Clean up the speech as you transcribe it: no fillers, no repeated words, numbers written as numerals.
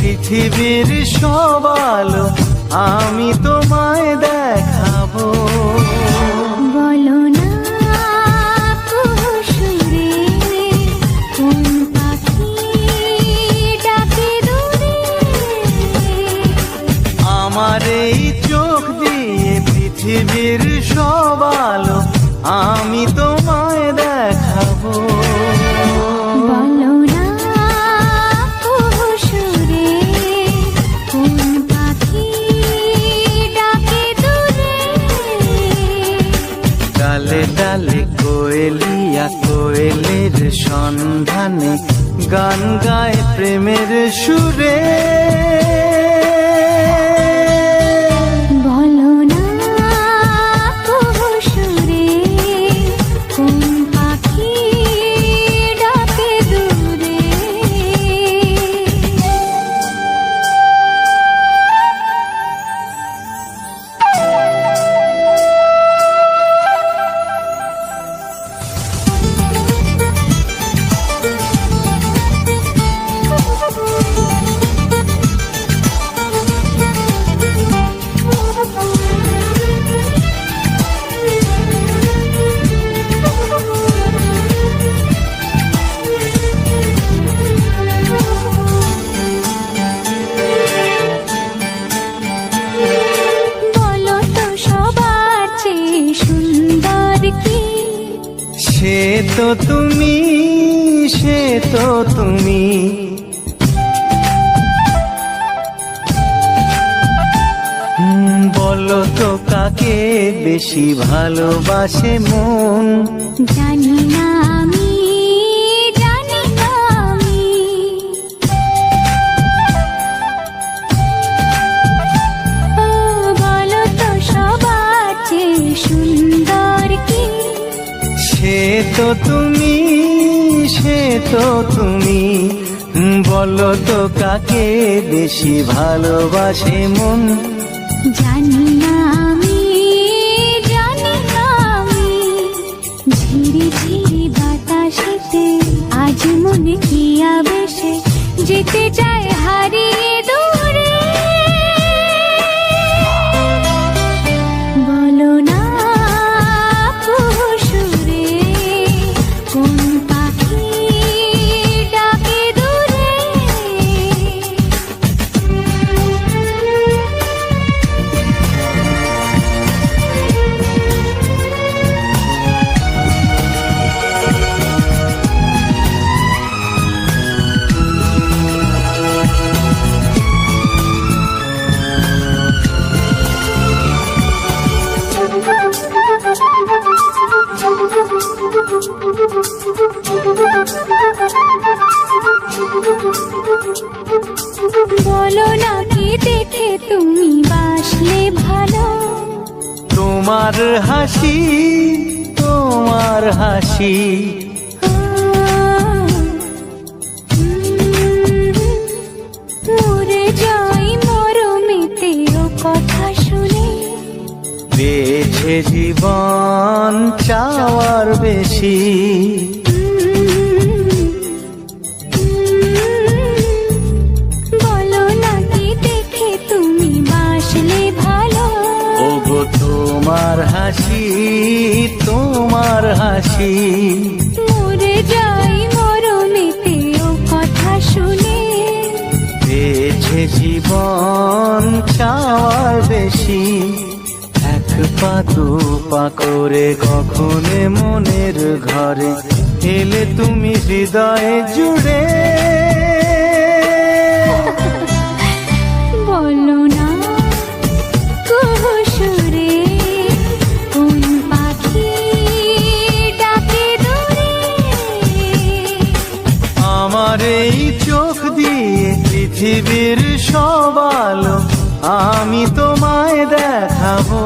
পৃথিবীর সব আলো আমি তোমায় দেখাবো। বলো না কুহুসুরে কোন পাখি ডাকে দূরে। আমার এই চোখ দিয়ে পৃথিবীর সব আলো আমি তোমায় দেখাবো। বলো না কুহুসুরে কোন পাখি ডাকে দূরে। ডালে ডালে কোয়েলিয়া কোয়েলের সন্ধানে গান গায় প্রেমের সুরে। বলো না কুহুসুরে কোন পাখি ডাকে দূরে। বলো তো সবার চেয়ে সুন্দর কি? সে তো তুমি, সে তো তুমি। বলো তো কাকে বেশি ভালোবাসে মন? জানি না আমি, জানি না আমি। ও বলো তো সবার চেয়ে সুন্দর কি? সে তো তুমি, সে তো তুমি। বলো তো কাকে বেশি ভালোবাসে মন? জানি না আমি, জানি না আমি। ঝিরি ঝিরি বাতাসেতে আজ মনে কি আবেশে যেতে চায় হারিয়ে দূরে। বলো না কুহুসুরে কোন পাখি ডাকে দূরে। বলো না কি দেখে তুমি বাসলে ভালো? তোমার হাসি, তোমার হাসি। মরে যাই মরমেতে ও কথা শুনে। বেছে জীবন চাওয়ার বেশি। বলো না কি দেখে তুমি বাসলে ভালো? ওগো তোমার হাসি, তোমার হাসি। মরে যাই মরমেতে ও কথা শুনে। বেছে জীবন চাওয়ার বেশি। এক পা দু পা করে কখনে মনের ঘরে এলে তুমি হৃদয়ে জুড়ে। বলো না কুহুসুরে কোন পাখি ডাকে দূরে। পৃথিবীর সব আলো আমি তোমায় দেখাবো।